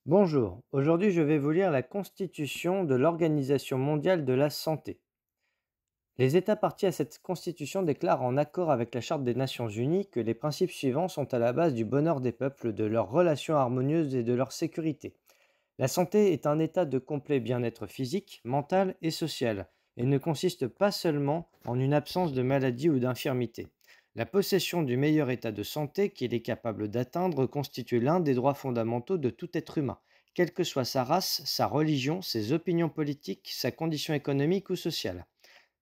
Bonjour, aujourd'hui je vais vous lire la Constitution de l'Organisation mondiale de la santé. Les États partis à cette Constitution déclarent en accord avec la Charte des Nations Unies que les principes suivants sont à la base du bonheur des peuples, de leurs relations harmonieuses et de leur sécurité. La santé est un état de complet bien-être physique, mental et social, et ne consiste pas seulement en une absence de maladie ou d'infirmité. La possession du meilleur état de santé qu'il est capable d'atteindre constitue l'un des droits fondamentaux de tout être humain, quelle que soit sa race, sa religion, ses opinions politiques, sa condition économique ou sociale.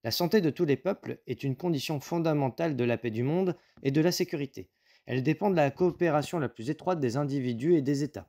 La santé de tous les peuples est une condition fondamentale de la paix du monde et de la sécurité. Elle dépend de la coopération la plus étroite des individus et des États.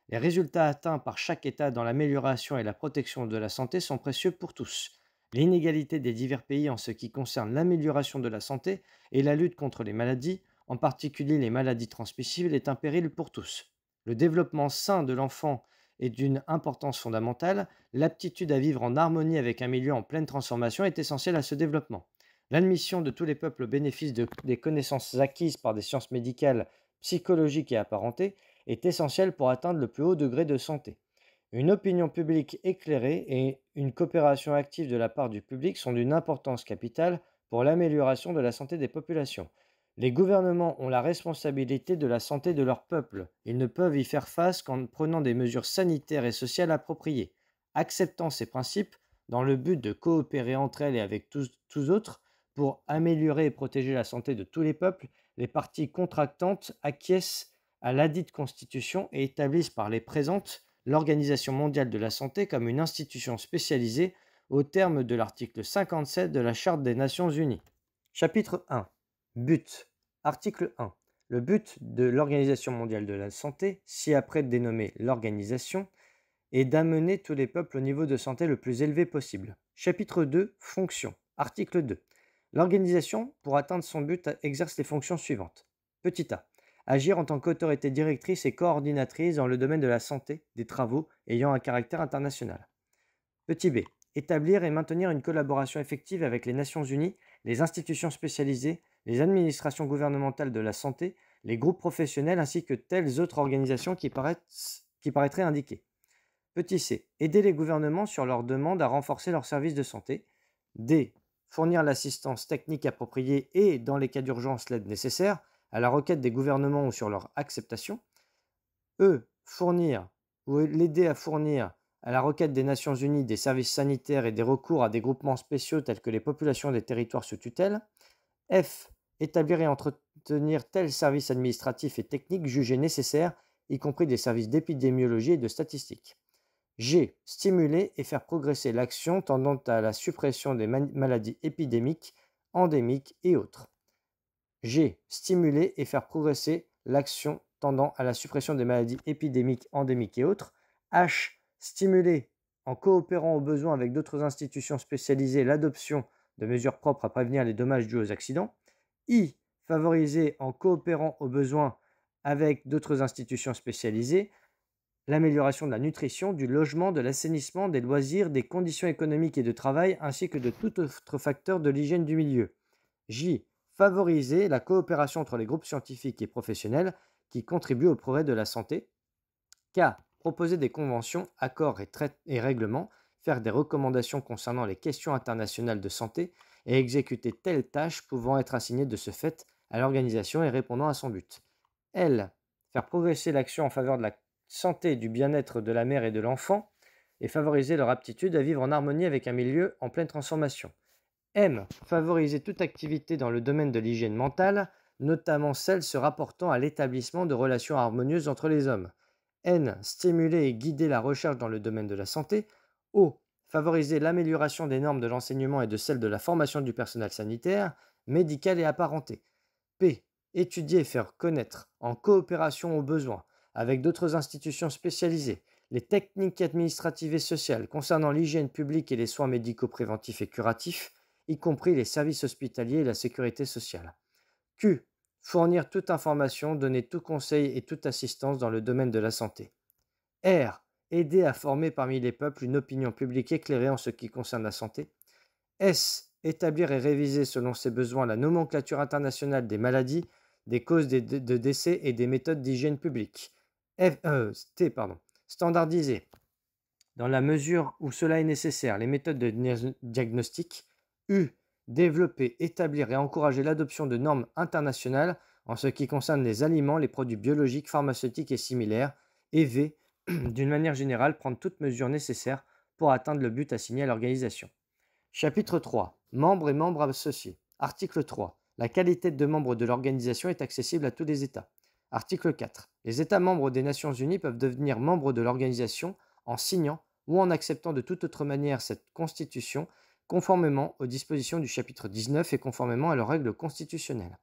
Les résultats atteints par chaque État dans l'amélioration et la protection de la santé sont précieux pour tous. L'inégalité des divers pays en ce qui concerne l'amélioration de la santé et la lutte contre les maladies, en particulier les maladies transmissibles, est un péril pour tous. Le développement sain de l'enfant est d'une importance fondamentale. L'aptitude à vivre en harmonie avec un milieu en pleine transformation est essentielle à ce développement. L'admission de tous les peuples au bénéfice des connaissances acquises par des sciences médicales, psychologiques et apparentées est essentielle pour atteindre le plus haut degré de santé. Une opinion publique éclairée et une coopération active de la part du public sont d'une importance capitale pour l'amélioration de la santé des populations. Les gouvernements ont la responsabilité de la santé de leur peuple. Ils ne peuvent y faire face qu'en prenant des mesures sanitaires et sociales appropriées. Acceptant ces principes, dans le but de coopérer entre elles et avec tous autres, pour améliorer et protéger la santé de tous les peuples, les parties contractantes acquiescent à ladite constitution et établissent par les présentes l'Organisation mondiale de la santé comme une institution spécialisée au terme de l'article 57 de la Charte des Nations unies. Chapitre 1. But. Article 1. Le but de l'Organisation mondiale de la santé, ci-après dénommée l'organisation, est d'amener tous les peuples au niveau de santé le plus élevé possible. Chapitre 2. Fonction. Article 2. L'organisation, pour atteindre son but, exerce les fonctions suivantes. Petit a. Agir en tant qu'autorité directrice et coordinatrice dans le domaine de la santé, des travaux ayant un caractère international. Petit b. Établir et maintenir une collaboration effective avec les Nations Unies, les institutions spécialisées, les administrations gouvernementales de la santé, les groupes professionnels ainsi que telles autres organisations qui paraîtraient indiquées. Petit c. Aider les gouvernements sur leur demande à renforcer leurs services de santé. D. Fournir l'assistance technique appropriée et, dans les cas d'urgence, l'aide nécessaire, à la requête des gouvernements ou sur leur acceptation. E. Fournir ou l'aider à fournir à la requête des Nations Unies des services sanitaires et des recours à des groupements spéciaux tels que les populations des territoires sous tutelle. F. Établir et entretenir tels services administratifs et techniques jugés nécessaires, y compris des services d'épidémiologie et de statistique. G. Stimuler et faire progresser l'action tendant à la suppression des maladies épidémiques, endémiques et autres. G. Stimuler et faire progresser l'action tendant à la suppression des maladies épidémiques, endémiques et autres. H. Stimuler, en coopérant au besoin avec d'autres institutions spécialisées, l'adoption de mesures propres à prévenir les dommages dus aux accidents. I. Favoriser, en coopérant au besoin avec d'autres institutions spécialisées, l'amélioration de la nutrition, du logement, de l'assainissement, des loisirs, des conditions économiques et de travail, ainsi que de tout autre facteur de l'hygiène du milieu. J. Favoriser la coopération entre les groupes scientifiques et professionnels qui contribuent au progrès de la santé. K. Proposer des conventions, accords et règlements, faire des recommandations concernant les questions internationales de santé et exécuter telles tâches pouvant être assignées de ce fait à l'organisation et répondant à son but. L. Faire progresser l'action en faveur de la santé et du bien-être de la mère et de l'enfant et favoriser leur aptitude à vivre en harmonie avec un milieu en pleine transformation. M. Favoriser toute activité dans le domaine de l'hygiène mentale, notamment celle se rapportant à l'établissement de relations harmonieuses entre les hommes. N. Stimuler et guider la recherche dans le domaine de la santé. O. Favoriser l'amélioration des normes de l'enseignement et de celles de la formation du personnel sanitaire, médical et apparenté. P. Étudier et faire connaître, en coopération au besoin, avec d'autres institutions spécialisées, les techniques administratives et sociales concernant l'hygiène publique et les soins médicaux préventifs et curatifs, y compris les services hospitaliers et la sécurité sociale. Q. Fournir toute information, donner tout conseil et toute assistance dans le domaine de la santé. R. Aider à former parmi les peuples une opinion publique éclairée en ce qui concerne la santé. S. Établir et réviser selon ses besoins la nomenclature internationale des maladies, des causes de décès et des méthodes d'hygiène publique. T. Standardiser, dans la mesure où cela est nécessaire, les méthodes de diagnostic. U. Développer, établir et encourager l'adoption de normes internationales en ce qui concerne les aliments, les produits biologiques, pharmaceutiques et similaires. Et V. D'une manière générale, prendre toutes mesures nécessaires pour atteindre le but assigné à l'organisation. Chapitre 3. Membres et membres associés. Article 3. La qualité de membre de l'organisation est accessible à tous les États. Article 4. Les États membres des Nations Unies peuvent devenir membres de l'organisation en signant ou en acceptant de toute autre manière cette constitution, conformément aux dispositions du chapitre 19 et conformément à leurs règles constitutionnelles.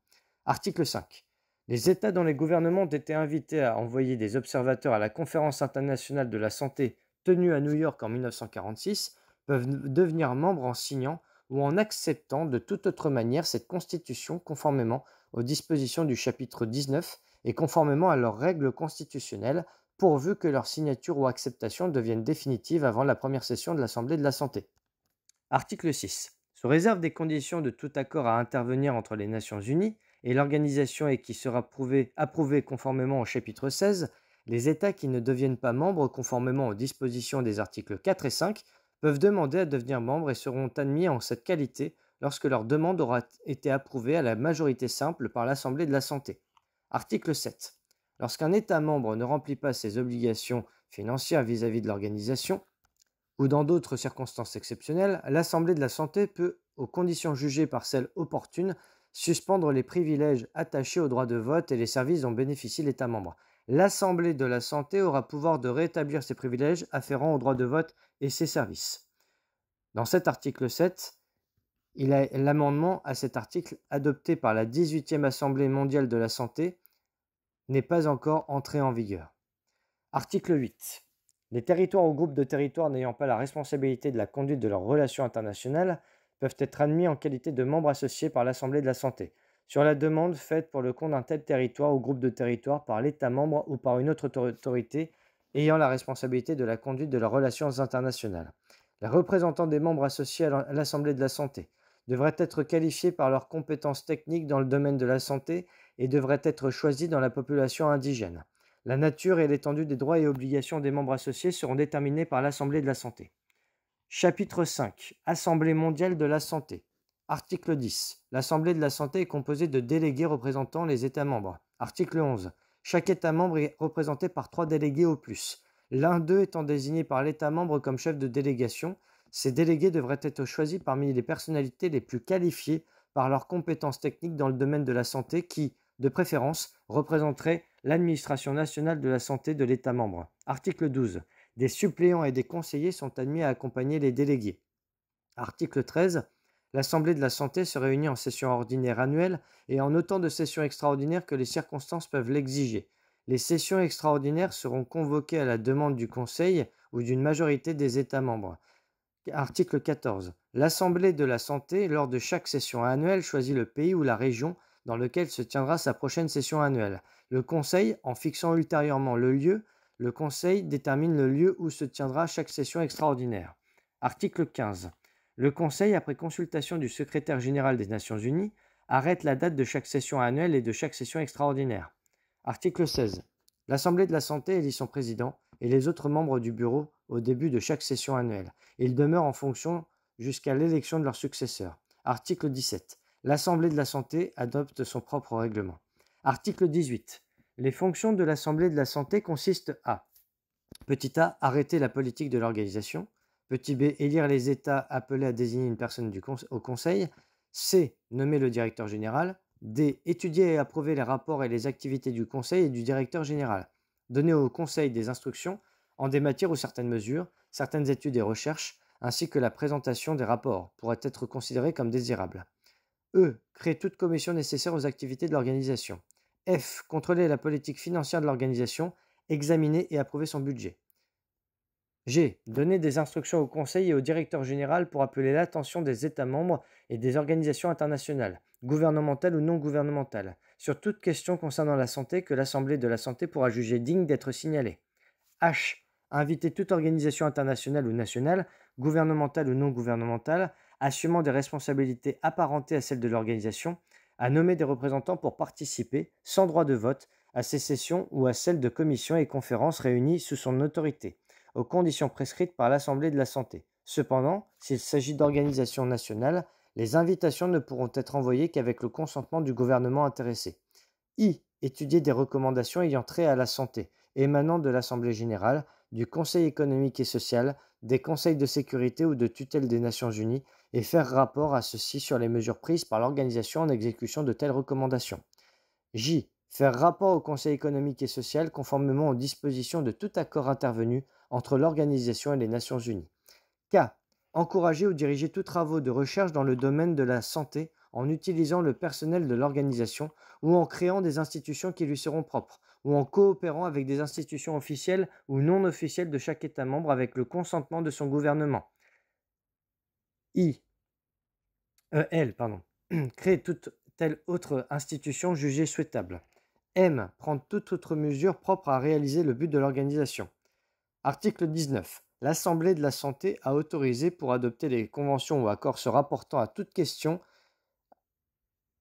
Article 5. Les États dont les gouvernements ont été invités à envoyer des observateurs à la Conférence internationale de la santé tenue à New York en 1946 peuvent devenir membres en signant ou en acceptant de toute autre manière cette constitution conformément aux dispositions du chapitre 19 et conformément à leurs règles constitutionnelles, pourvu que leur signature ou acceptation devienne définitive avant la première session de l'Assemblée de la Santé. Article 6. Sous réserve des conditions de tout accord à intervenir entre les Nations Unies et l'organisation et qui sera approuvé conformément au chapitre 16, les États qui ne deviennent pas membres conformément aux dispositions des articles 4 et 5 peuvent demander à devenir membres et seront admis en cette qualité lorsque leur demande aura été approuvée à la majorité simple par l'Assemblée de la Santé. Article 7. Lorsqu'un État membre ne remplit pas ses obligations financières vis-à-vis de l'organisation, ou dans d'autres circonstances exceptionnelles, l'Assemblée de la Santé peut, aux conditions jugées par celles opportunes, suspendre les privilèges attachés au droit de vote et les services dont bénéficie l'État membre. L'Assemblée de la Santé aura pouvoir de rétablir ces privilèges afférents au droit de vote et ses services. Dans cet article 7, l'amendement à cet article adopté par la 18e Assemblée mondiale de la santé n'est pas encore entré en vigueur. Article 8. Les territoires ou groupes de territoires n'ayant pas la responsabilité de la conduite de leurs relations internationales peuvent être admis en qualité de membres associés par l'Assemblée de la Santé, sur la demande faite pour le compte d'un tel territoire ou groupe de territoire par l'État membre ou par une autre autorité ayant la responsabilité de la conduite de leurs relations internationales. Les représentants des membres associés à l'Assemblée de la Santé devraient être qualifiés par leurs compétences techniques dans le domaine de la santé et devraient être choisis dans la population indigène. La nature et l'étendue des droits et obligations des membres associés seront déterminés par l'Assemblée de la Santé. Chapitre 5. Assemblée mondiale de la santé. Article 10. L'Assemblée de la Santé est composée de délégués représentant les États membres. Article 11. Chaque État membre est représenté par 3 délégués au plus. L'un d'eux étant désigné par l'État membre comme chef de délégation, ces délégués devraient être choisis parmi les personnalités les plus qualifiées par leurs compétences techniques dans le domaine de la santé qui, de préférence, représenteraient l'administration nationale de la santé de l'État membre. Article 12. Des suppléants et des conseillers sont admis à accompagner les délégués. Article 13. L'Assemblée de la Santé se réunit en session ordinaire annuelle et en autant de sessions extraordinaires que les circonstances peuvent l'exiger. Les sessions extraordinaires seront convoquées à la demande du Conseil ou d'une majorité des États membres. Article 14. L'Assemblée de la Santé, lors de chaque session annuelle, choisit le pays ou la région dans lequel se tiendra sa prochaine session annuelle. Le Conseil, en fixant ultérieurement le lieu, le Conseil détermine le lieu où se tiendra chaque session extraordinaire. Article 15. Le Conseil, après consultation du secrétaire général des Nations Unies, arrête la date de chaque session annuelle et de chaque session extraordinaire. Article 16. L'Assemblée de la Santé élit son président et les autres membres du bureau au début de chaque session annuelle. Ils demeurent en fonction jusqu'à l'élection de leur successeur. Article 17. L'Assemblée de la Santé adopte son propre règlement. Article 18. Les fonctions de l'Assemblée de la Santé consistent à petit a. Arrêter la politique de l'organisation. Petit b. Élire les États appelés à désigner une personne au Conseil. C. Nommer le directeur général. D. Étudier et approuver les rapports et les activités du Conseil et du directeur général. Donner au Conseil des instructions en des matières ou certaines mesures, certaines études et recherches, ainsi que la présentation des rapports pourraient être considérées comme désirables. E. Créer toute commission nécessaire aux activités de l'organisation. F. Contrôler la politique financière de l'organisation, examiner et approuver son budget. G. Donner des instructions au Conseil et au directeur général pour appeler l'attention des États membres et des organisations internationales, gouvernementales ou non gouvernementales, sur toute question concernant la santé que l'Assemblée de la Santé pourra juger digne d'être signalée. H. Inviter toute organisation internationale ou nationale, gouvernementale ou non gouvernementale, assumant des responsabilités apparentées à celles de l'organisation, à nommer des représentants pour participer, sans droit de vote, à ses sessions ou à celles de commissions et conférences réunies sous son autorité, aux conditions prescrites par l'Assemblée de la Santé. Cependant, s'il s'agit d'organisations nationales, les invitations ne pourront être envoyées qu'avec le consentement du gouvernement intéressé. I. Étudier des recommandations ayant trait à la santé, émanant de l'Assemblée générale, du Conseil économique et social, des conseils de sécurité ou de tutelle des Nations unies, et faire rapport à ceux-ci sur les mesures prises par l'organisation en exécution de telles recommandations. J. Faire rapport au Conseil économique et social conformément aux dispositions de tout accord intervenu entre l'organisation et les Nations unies. K. Encourager ou diriger tous travaux de recherche dans le domaine de la santé en utilisant le personnel de l'organisation ou en créant des institutions qui lui seront propres, ou en coopérant avec des institutions officielles ou non officielles de chaque État membre avec le consentement de son gouvernement. I. L. Pardon. Créer toute telle autre institution jugée souhaitable. M. Prendre toute autre mesure propre à réaliser le but de l'organisation. Article 19. L'Assemblée de la Santé a autorisé pour adopter les conventions ou accords se rapportant à toute question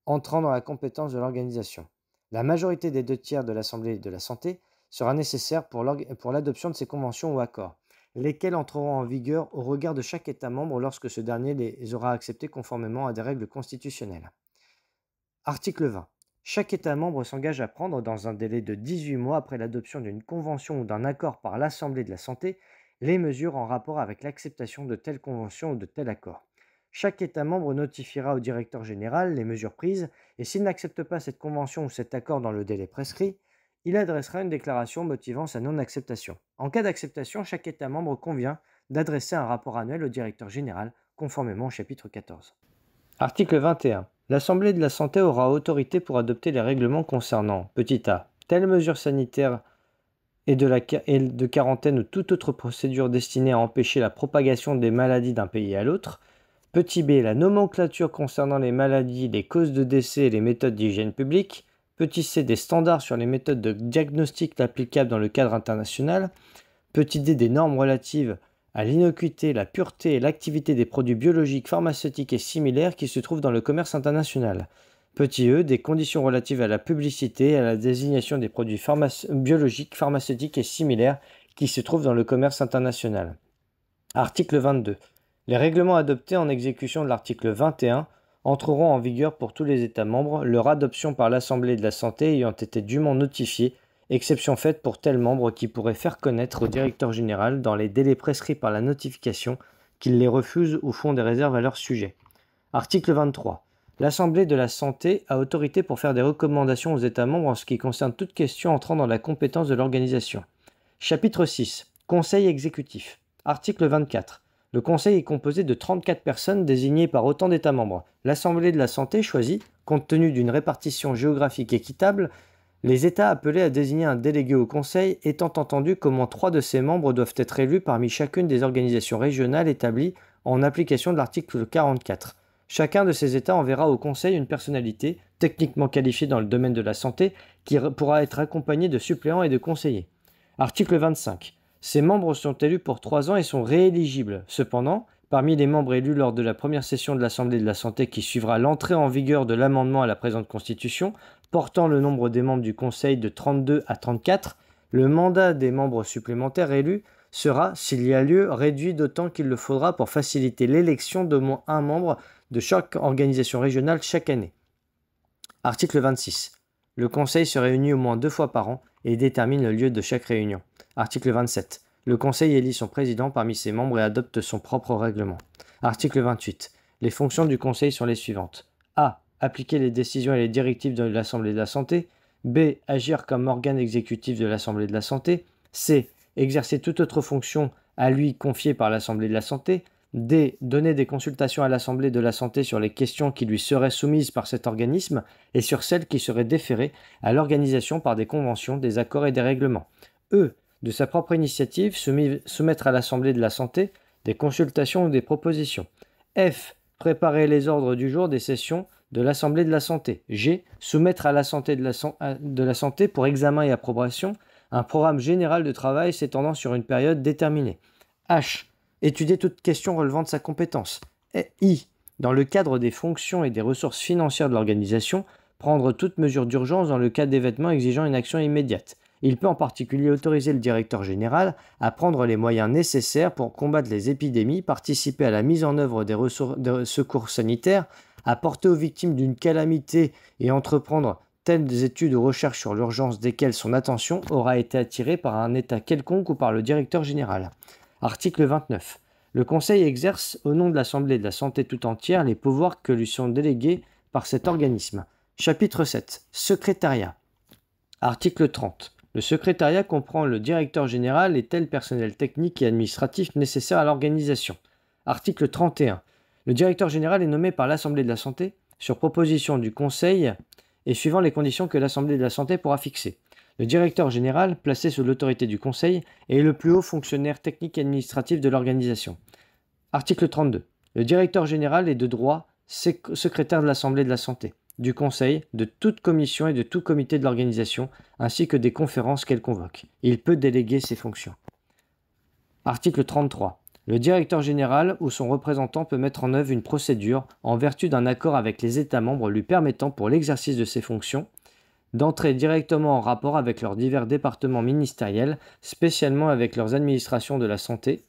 entrant dans la compétence de l'organisation. La majorité des 2/3 de l'Assemblée de la Santé sera nécessaire pour l'adoption de ces conventions ou accords, lesquels entreront en vigueur au regard de chaque État membre lorsque ce dernier les aura acceptés conformément à des règles constitutionnelles. Article 20. Chaque État membre s'engage à prendre, dans un délai de 18 mois après l'adoption d'une convention ou d'un accord par l'Assemblée de la Santé, les mesures en rapport avec l'acceptation de telle convention ou de tel accord. Chaque État membre notifiera au directeur général les mesures prises et s'il n'accepte pas cette convention ou cet accord dans le délai prescrit, il adressera une déclaration motivant sa non-acceptation. En cas d'acceptation, chaque État membre convient d'adresser un rapport annuel au directeur général, conformément au chapitre 14. Article 21. L'Assemblée de la Santé aura autorité pour adopter les règlements concernant a. Telle mesure sanitaire et de quarantaine ou toute autre procédure destinée à empêcher la propagation des maladies d'un pays à l'autre. B. La nomenclature concernant les maladies, les causes de décès et les méthodes d'hygiène publique. C. Des standards sur les méthodes de diagnostic applicables dans le cadre international. D. Des normes relatives à l'innocuité, la pureté et l'activité des produits biologiques, pharmaceutiques et similaires qui se trouvent dans le commerce international. E. Des conditions relatives à la publicité et à la désignation des produits biologiques, pharmaceutiques et similaires qui se trouvent dans le commerce international. Article 22. Les règlements adoptés en exécution de l'article 21 entreront en vigueur pour tous les États membres, leur adoption par l'Assemblée de la Santé ayant été dûment notifiée, exception faite pour tel membre qui pourrait faire connaître au directeur général, dans les délais prescrits par la notification, qu'il les refuse ou font des réserves à leur sujet. Article 23. L'Assemblée de la Santé a autorité pour faire des recommandations aux États membres en ce qui concerne toute question entrant dans la compétence de l'organisation. Chapitre 6. Conseil exécutif. Article 24. Le Conseil est composé de 34 personnes désignées par autant d'États membres. L'Assemblée de la Santé choisit, compte tenu d'une répartition géographique équitable, les États appelés à désigner un délégué au Conseil, étant entendu qu'au moins 3 de ses membres doivent être élus parmi chacune des organisations régionales établies en application de l'article 44. Chacun de ces États enverra au Conseil une personnalité, techniquement qualifiée dans le domaine de la santé, qui pourra être accompagnée de suppléants et de conseillers. Article 25. Ces membres sont élus pour 3 ans et sont rééligibles. Cependant, parmi les membres élus lors de la première session de l'Assemblée de la Santé qui suivra l'entrée en vigueur de l'amendement à la présente Constitution, portant le nombre des membres du Conseil de 32 à 34, le mandat des membres supplémentaires élus sera, s'il y a lieu, réduit d'autant qu'il le faudra pour faciliter l'élection d'au moins un membre de chaque organisation régionale chaque année. Article 26. Le Conseil se réunit au moins 2 fois par an et détermine le lieu de chaque réunion. Article 27. Le Conseil élit son président parmi ses membres et adopte son propre règlement. Article 28. Les fonctions du Conseil sont les suivantes. A. Appliquer les décisions et les directives de l'Assemblée de la Santé. B. Agir comme organe exécutif de l'Assemblée de la Santé. C. Exercer toute autre fonction à lui confiée par l'Assemblée de la Santé. D. Donner des consultations à l'Assemblée de la Santé sur les questions qui lui seraient soumises par cet organisme et sur celles qui seraient déférées à l'organisation par des conventions, des accords et des règlements. E. De sa propre initiative, soumettre à l'Assemblée de la Santé des consultations ou des propositions. F. Préparer les ordres du jour des sessions de l'Assemblée de la Santé. G. Soumettre à l'Assemblée de la Santé pour examen et approbation un programme général de travail s'étendant sur une période déterminée. H. Étudier toute question relevant de sa compétence. I. Dans le cadre des fonctions et des ressources financières de l'organisation, prendre toute mesure d'urgence dans le cas d'événements exigeant une action immédiate. Il peut en particulier autoriser le directeur général à prendre les moyens nécessaires pour combattre les épidémies, participer à la mise en œuvre des secours sanitaires, apporter aux victimes d'une calamité et entreprendre telles études ou recherches sur l'urgence desquelles son attention aura été attirée par un État quelconque ou par le directeur général. Article 29. Le Conseil exerce, au nom de l'Assemblée de la Santé tout entière, les pouvoirs que lui sont délégués par cet organisme. Chapitre 7. Secrétariat. Article 30. Le secrétariat comprend le directeur général et tel personnel technique et administratif nécessaire à l'organisation. Article 31. Le directeur général est nommé par l'Assemblée de la Santé sur proposition du Conseil et suivant les conditions que l'Assemblée de la Santé pourra fixer. Le directeur général, placé sous l'autorité du Conseil, est le plus haut fonctionnaire technique et administratif de l'organisation. Article 32. Le directeur général est de droit secrétaire de l'Assemblée de la Santé, du Conseil, de toute commission et de tout comité de l'organisation, ainsi que des conférences qu'elle convoque. Il peut déléguer ses fonctions. Article 33. Le directeur général ou son représentant peut mettre en œuvre une procédure en vertu d'un accord avec les États membres lui permettant, pour l'exercice de ses fonctions, d'entrer directement en rapport avec leurs divers départements ministériels, spécialement avec leurs administrations de la santé,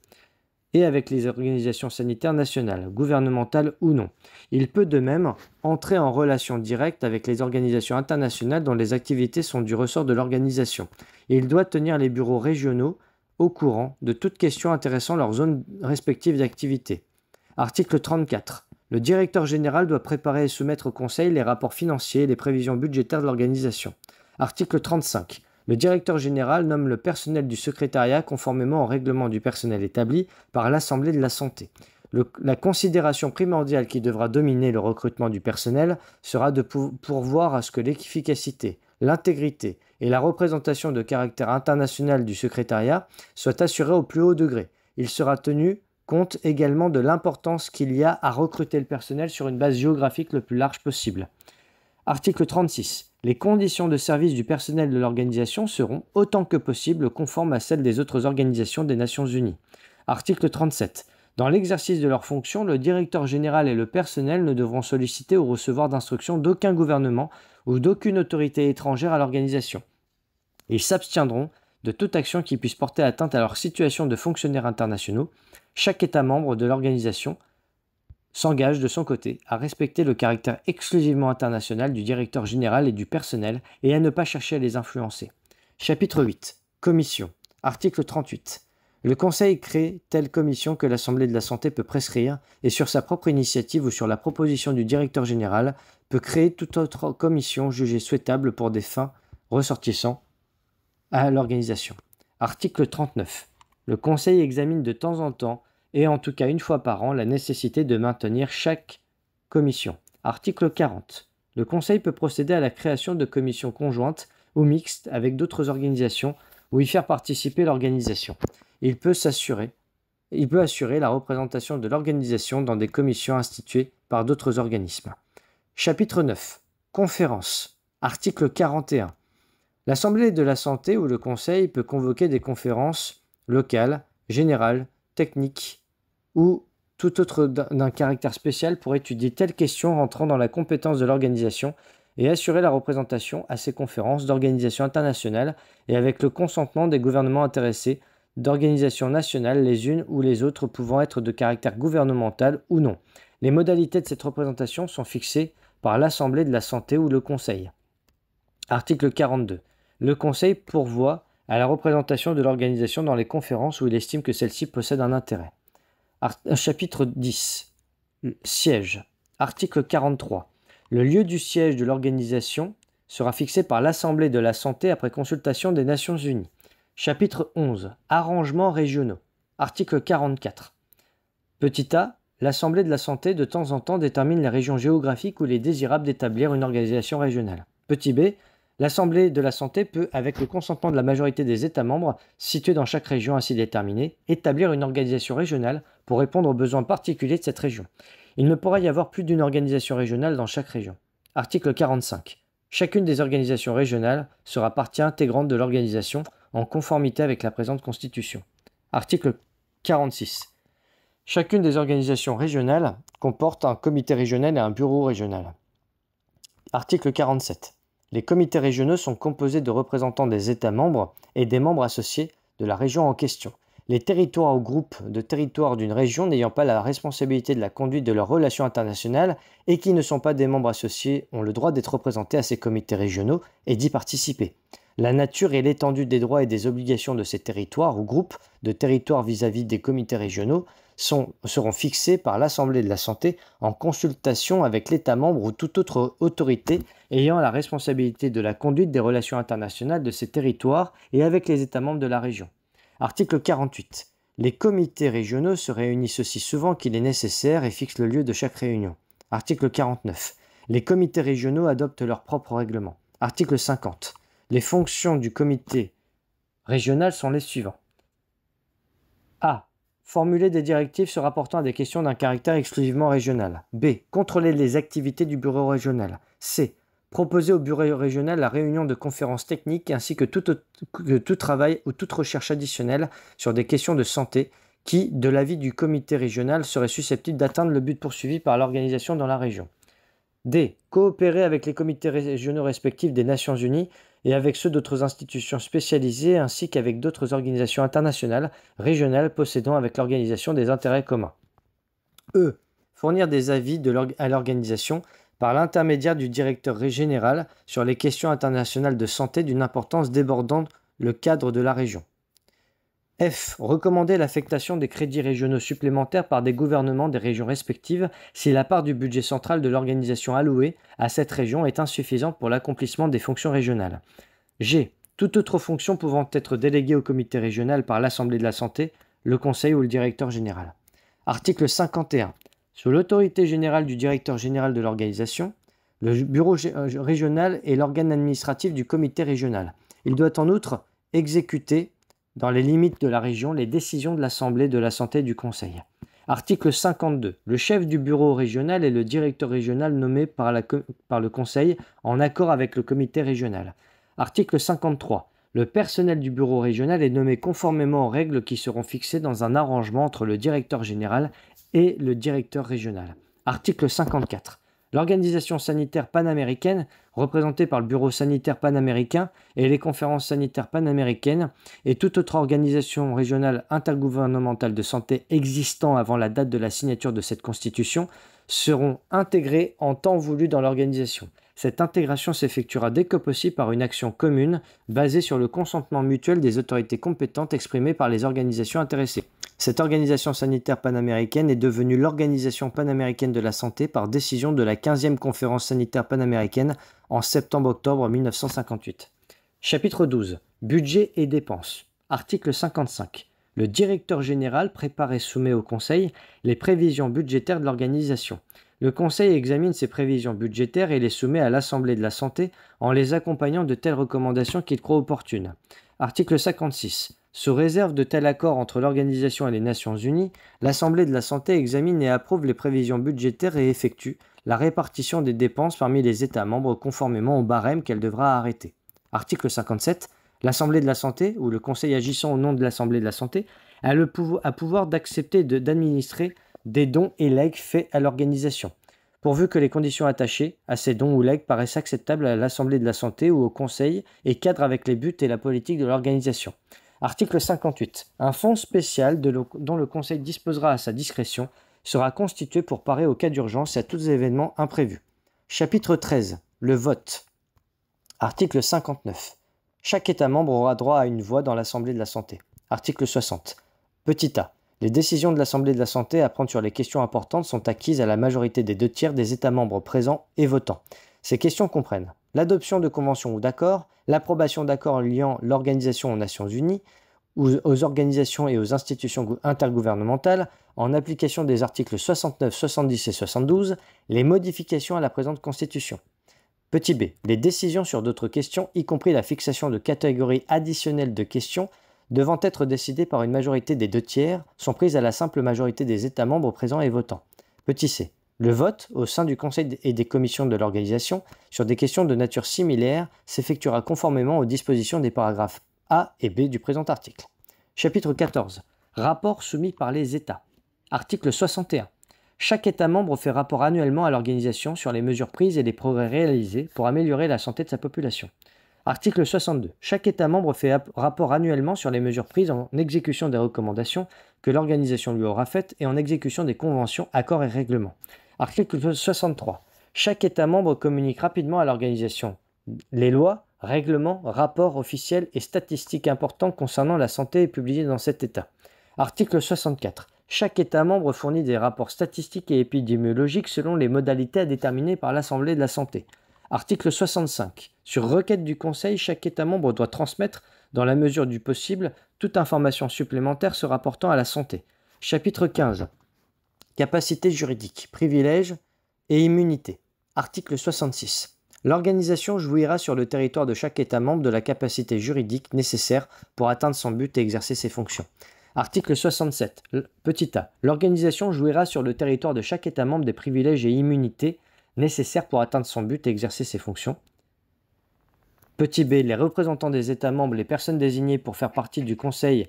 et avec les organisations sanitaires nationales, gouvernementales ou non. Il peut de même entrer en relation directe avec les organisations internationales dont les activités sont du ressort de l'organisation. Il doit tenir les bureaux régionaux au courant de toute question intéressant leurs zones respectives d'activité. Article 34. Le directeur général doit préparer et soumettre au Conseil les rapports financiers et les prévisions budgétaires de l'organisation. Article 35. Le directeur général nomme le personnel du secrétariat conformément au règlement du personnel établi par l'Assemblée de la Santé. La considération primordiale qui devra dominer le recrutement du personnel sera de pourvoir à ce que l'efficacité, l'intégrité et la représentation de caractère international du secrétariat soient assurées au plus haut degré. Il sera tenu compte également de l'importance qu'il y a à recruter le personnel sur une base géographique le plus large possible. Article 36. Les conditions de service du personnel de l'organisation seront, autant que possible, conformes à celles des autres organisations des Nations Unies. Article 37. Dans l'exercice de leurs fonctions, le directeur général et le personnel ne devront solliciter ou recevoir d'instructions d'aucun gouvernement ou d'aucune autorité étrangère à l'organisation. Ils s'abstiendront de toute action qui puisse porter atteinte à leur situation de fonctionnaires internationaux. Chaque État membre de l'organisation s'engage de son côté à respecter le caractère exclusivement international du directeur général et du personnel et à ne pas chercher à les influencer. Chapitre 8. Commission. Article 38. Le Conseil crée telle commission que l'Assemblée de la Santé peut prescrire et sur sa propre initiative ou sur la proposition du directeur général peut créer toute autre commission jugée souhaitable pour des fins ressortissant à l'organisation. Article 39. Le Conseil examine de temps en temps et en tout cas une fois par an la nécessité de maintenir chaque commission. Article 40. Le Conseil peut procéder à la création de commissions conjointes ou mixtes avec d'autres organisations ou y faire participer l'organisation. Il peut assurer la représentation de l'organisation dans des commissions instituées par d'autres organismes. Chapitre 9. Conférences. Article 41. L'Assemblée de la Santé ou le Conseil peut convoquer des conférences locales, générales, techniques ou tout autre d'un caractère spécial pour étudier telle question rentrant dans la compétence de l'organisation et assurer la représentation à ces conférences d'organisations internationales et avec le consentement des gouvernements intéressés, d'organisations nationales les unes ou les autres pouvant être de caractère gouvernemental ou non. Les modalités de cette représentation sont fixées par l'Assemblée de la Santé ou le Conseil. Article 42. Le Conseil pourvoit à la représentation de l'organisation dans les conférences où il estime que celle-ci possède un intérêt. Chapitre 10. Siège. Article 43. Le lieu du siège de l'organisation sera fixé par l'Assemblée de la Santé après consultation des Nations Unies. Chapitre 11. Arrangements régionaux. Article 44. Petit a. L'Assemblée de la Santé de temps en temps détermine les régions géographiques où il est désirable d'établir une organisation régionale. Petit b. L'Assemblée de la Santé peut, avec le consentement de la majorité des États membres situés dans chaque région ainsi déterminée, établir une organisation régionale pour répondre aux besoins particuliers de cette région. Il ne pourra y avoir plus d'une organisation régionale dans chaque région. Article 45. Chacune des organisations régionales sera partie intégrante de l'organisation en conformité avec la présente Constitution. Article 46. Chacune des organisations régionales comporte un comité régional et un bureau régional. Article 47. Les comités régionaux sont composés de représentants des États membres et des membres associés de la région en question. Les territoires ou groupes de territoires d'une région n'ayant pas la responsabilité de la conduite de leurs relations internationales et qui ne sont pas des membres associés ont le droit d'être représentés à ces comités régionaux et d'y participer. La nature et l'étendue des droits et des obligations de ces territoires ou groupes de territoires vis-à-vis des comités régionaux seront fixés par l'Assemblée de la Santé en consultation avec l'État membre ou toute autre autorité ayant la responsabilité de la conduite des relations internationales de ces territoires et avec les États membres de la région. Article 48. Les comités régionaux se réunissent aussi souvent qu'il est nécessaire et fixent le lieu de chaque réunion. Article 49. Les comités régionaux adoptent leurs propres règlements. Article 50. Les fonctions du comité régional sont les suivants. A. Formuler des directives se rapportant à des questions d'un caractère exclusivement régional. B. Contrôler les activités du bureau régional. C. Proposer au bureau régional la réunion de conférences techniques ainsi que tout travail ou toute recherche additionnelle sur des questions de santé qui, de l'avis du comité régional, seraient susceptibles d'atteindre le but poursuivi par l'organisation dans la région. D. Coopérer avec les comités régionaux respectifs des Nations Unies et avec ceux d'autres institutions spécialisées ainsi qu'avec d'autres organisations internationales, régionales possédant avec l'organisation des intérêts communs. E. Fournir des avis à l'organisation par l'intermédiaire du directeur général sur les questions internationales de santé d'une importance débordant le cadre de la région. F. Recommander l'affectation des crédits régionaux supplémentaires par des gouvernements des régions respectives si la part du budget central de l'organisation allouée à cette région est insuffisante pour l'accomplissement des fonctions régionales. G. Toute autre fonction pouvant être déléguée au comité régional par l'Assemblée de la Santé, le Conseil ou le directeur général. Article 51. Sous l'autorité générale du directeur général de l'organisation, le bureau régional est l'organe administratif du comité régional. Il doit en outre exécuter, dans les limites de la région, les décisions de l'Assemblée de la Santé et du Conseil. Article 52. Le chef du bureau régional est le directeur régional nommé par le Conseil en accord avec le comité régional. Article 53. Le personnel du bureau régional est nommé conformément aux règles qui seront fixées dans un arrangement entre le directeur général et le directeur régional. Article 54. L'Organisation sanitaire panaméricaine, représentée par le Bureau sanitaire panaméricain et les conférences sanitaires panaméricaines, et toute autre organisation régionale intergouvernementale de santé existant avant la date de la signature de cette constitution, seront intégrées en temps voulu dans l'organisation. Cette intégration s'effectuera dès que possible par une action commune basée sur le consentement mutuel des autorités compétentes exprimées par les organisations intéressées. Cette organisation sanitaire panaméricaine est devenue l'Organisation panaméricaine de la santé par décision de la 15e conférence sanitaire panaméricaine en septembre-octobre 1958. Chapitre 12. Budget et dépenses. Article 55. Le directeur général prépare et soumet au Conseil les prévisions budgétaires de l'organisation. Le Conseil examine ces prévisions budgétaires et les soumet à l'Assemblée de la Santé en les accompagnant de telles recommandations qu'il croit opportunes. Article 56. Sous réserve de tel accord entre l'organisation et les Nations Unies, l'Assemblée de la Santé examine et approuve les prévisions budgétaires et effectue la répartition des dépenses parmi les États membres conformément au barème qu'elle devra arrêter. Article 57. L'Assemblée de la Santé, ou le Conseil agissant au nom de l'Assemblée de la Santé, a le pouvoir d'accepter et d'administrer des dons et legs faits à l'organisation, pourvu que les conditions attachées à ces dons ou legs paraissent acceptables à l'Assemblée de la Santé ou au Conseil et cadrent avec les buts et la politique de l'organisation. Article 58. Un fonds spécial dont le Conseil disposera à sa discrétion sera constitué pour parer aux cas d'urgence et à tous les événements imprévus. Chapitre 13. Le vote. Article 59. Chaque État membre aura droit à une voix dans l'Assemblée de la Santé. Article 60. Petit a. Les décisions de l'Assemblée de la Santé à prendre sur les questions importantes sont acquises à la majorité des 2/3 des États membres présents et votants. Ces questions comprennent l'adoption de conventions ou d'accords, l'approbation d'accords liant l'organisation aux Nations Unies, ou aux organisations et aux institutions intergouvernementales, en application des articles 69, 70 et 72, les modifications à la présente Constitution. Petit b. Les décisions sur d'autres questions, y compris la fixation de catégories additionnelles de questions, devant être décidées par une majorité des 2/3, sont prises à la simple majorité des États membres présents et votants. Petit c. Le vote, au sein du Conseil et des commissions de l'organisation, sur des questions de nature similaire, s'effectuera conformément aux dispositions des paragraphes A et B du présent article. Chapitre 14. Rapport soumis par les États. Article 61. Chaque État membre fait rapport annuellement à l'organisation sur les mesures prises et les progrès réalisés pour améliorer la santé de sa population. Article 62. Chaque État membre fait rapport annuellement sur les mesures prises en exécution des recommandations que l'organisation lui aura faites et en exécution des conventions, accords et règlements. Article 63. Chaque État membre communique rapidement à l'organisation les lois, règlements, rapports officiels et statistiques importants concernant la santé publiés dans cet État. Article 64. Chaque État membre fournit des rapports statistiques et épidémiologiques selon les modalités à déterminer par l'Assemblée de la santé. Article 65. Sur requête du Conseil, chaque État membre doit transmettre, dans la mesure du possible, toute information supplémentaire se rapportant à la santé. Chapitre 15. Capacité juridique, privilèges et immunité. Article 66. L'organisation jouira sur le territoire de chaque État membre de la capacité juridique nécessaire pour atteindre son but et exercer ses fonctions. Article 67. Petit a. L'organisation jouira sur le territoire de chaque État membre des privilèges et immunités nécessaires pour atteindre son but et exercer ses fonctions. Petit b. Les représentants des États membres, les personnes désignées pour faire partie du Conseil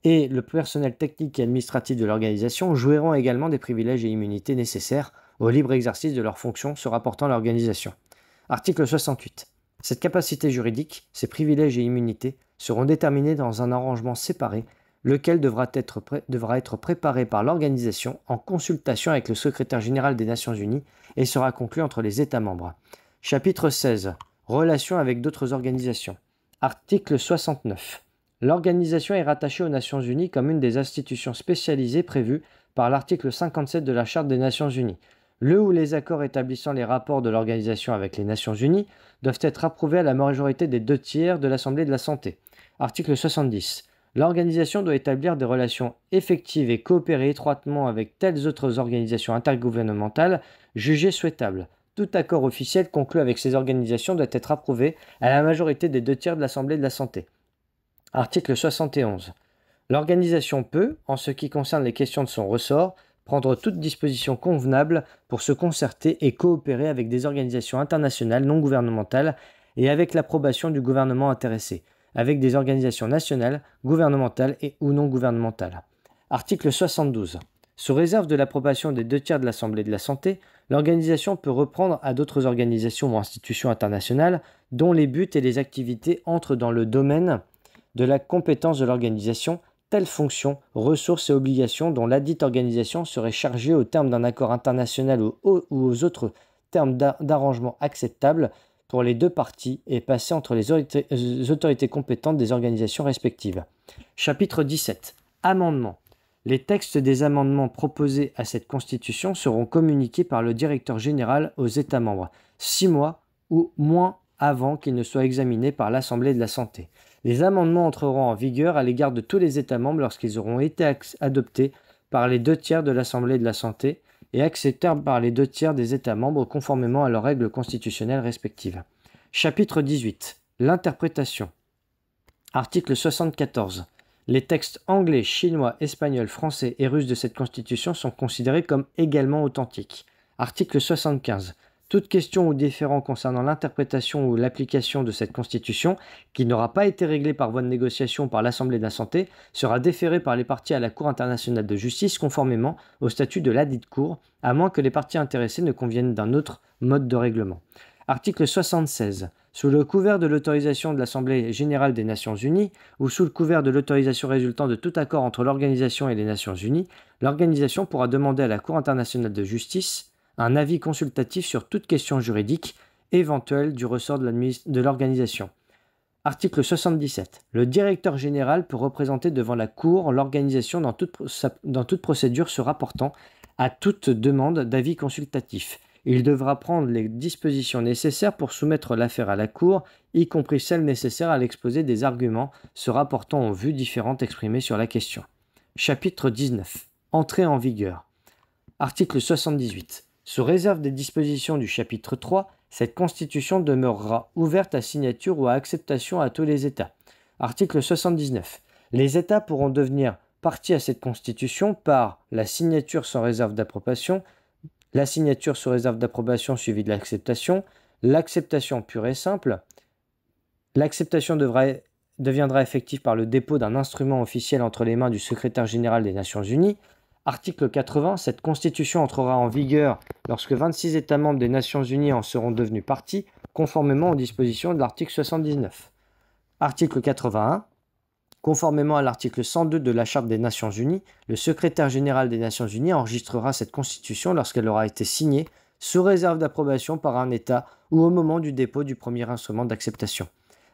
et le personnel technique et administratif de l'organisation jouiront également des privilèges et immunités nécessaires au libre exercice de leurs fonctions se rapportant à l'organisation. Article 68. Cette capacité juridique, ces privilèges et immunités seront déterminés dans un arrangement séparé, lequel devra être préparé par l'organisation en consultation avec le secrétaire général des Nations Unies et sera conclu entre les États membres. Chapitre 16. Relations avec d'autres organisations. Article 69. L'organisation est rattachée aux Nations Unies comme une des institutions spécialisées prévues par l'article 57 de la Charte des Nations Unies. Le ou les accords établissant les rapports de l'organisation avec les Nations Unies doivent être approuvés à la majorité des 2/3 de l'Assemblée de la Santé. Article 70. L'organisation doit établir des relations effectives et coopérer étroitement avec telles autres organisations intergouvernementales jugées souhaitables. Tout accord officiel conclu avec ces organisations doit être approuvé à la majorité des 2/3 de l'Assemblée de la Santé. Article 71. L'organisation peut, en ce qui concerne les questions de son ressort, prendre toute disposition convenable pour se concerter et coopérer avec des organisations internationales non gouvernementales et avec l'approbation du gouvernement intéressé, avec des organisations nationales, gouvernementales et ou non gouvernementales. Article 72. Sous réserve de l'approbation des 2/3 de l'Assemblée de la Santé, l'organisation peut reprendre à d'autres organisations ou institutions internationales dont les buts et les activités entrent dans le domaine de la compétence de l'organisation, telles fonctions, ressources et obligations dont ladite organisation serait chargée au terme d'un accord international ou aux autres termes d'arrangement acceptables pour les deux parties et passer entre les autorités compétentes des organisations respectives. Chapitre 17. Amendements. Les textes des amendements proposés à cette Constitution seront communiqués par le directeur général aux États membres, 6 mois ou moins avant qu'ils ne soient examinés par l'Assemblée de la Santé. Les amendements entreront en vigueur à l'égard de tous les États membres lorsqu'ils auront été adoptés par les 2/3 de l'Assemblée de la Santé et acceptés par les 2/3 des États membres conformément à leurs règles constitutionnelles respectives. Chapitre 18. L'interprétation. Article 74. Les textes anglais, chinois, espagnols, français et russes de cette Constitution sont considérés comme également authentiques. Article 75. Toute question ou différend concernant l'interprétation ou l'application de cette Constitution, qui n'aura pas été réglée par voie de négociation par l'Assemblée de la Santé, sera déférée par les parties à la Cour internationale de justice conformément au statut de ladite Cour, à moins que les parties intéressées ne conviennent d'un autre mode de règlement. Article 76. Sous le couvert de l'autorisation de l'Assemblée générale des Nations Unies ou sous le couvert de l'autorisation résultant de tout accord entre l'organisation et les Nations Unies, l'organisation pourra demander à la Cour internationale de justice un avis consultatif sur toute question juridique éventuelle du ressort de l'organisation. Article 77. Le directeur général peut représenter devant la Cour l'organisation dans toute procédure se rapportant à toute demande d'avis consultatif. Il devra prendre les dispositions nécessaires pour soumettre l'affaire à la Cour, y compris celles nécessaires à l'exposé des arguments se rapportant aux vues différentes exprimées sur la question. Chapitre 19. Entrée en vigueur. Article 78. Sous réserve des dispositions du chapitre 3, cette Constitution demeurera ouverte à signature ou à acceptation à tous les États. Article 79. Les États pourront devenir partie à cette Constitution par la signature sans réserve d'approbation, la signature sous réserve d'approbation suivie de l'acceptation, l'acceptation pure et simple. L'acceptation deviendra effective par le dépôt d'un instrument officiel entre les mains du secrétaire général des Nations Unies, Article 80. Cette Constitution entrera en vigueur lorsque 26 États membres des Nations Unies en seront devenus parties, conformément aux dispositions de l'article 79. Article 81. Conformément à l'article 102 de la Charte des Nations Unies, le secrétaire général des Nations Unies enregistrera cette Constitution lorsqu'elle aura été signée, sous réserve d'approbation par un État ou au moment du dépôt du premier instrument d'acceptation.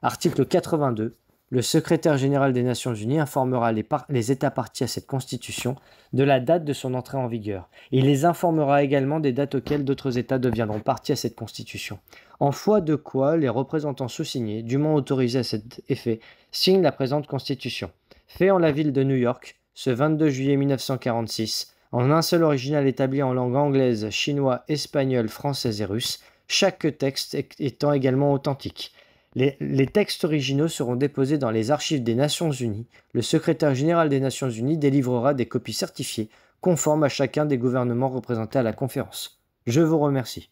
Article 82. Le secrétaire général des Nations Unies informera les États partis à cette Constitution de la date de son entrée en vigueur. Il les informera également des dates auxquelles d'autres États deviendront partis à cette Constitution. En foi de quoi les représentants sous-signés, dûment autorisés à cet effet, signent la présente Constitution. Fait en la ville de New York, ce 22 juillet 1946, en un seul original établi en langue anglaise, chinois, espagnol, français et russe, chaque texte étant également authentique. Les textes originaux seront déposés dans les archives des Nations Unies. Le secrétaire général des Nations Unies délivrera des copies certifiées, conformes à chacun des gouvernements représentés à la conférence. Je vous remercie.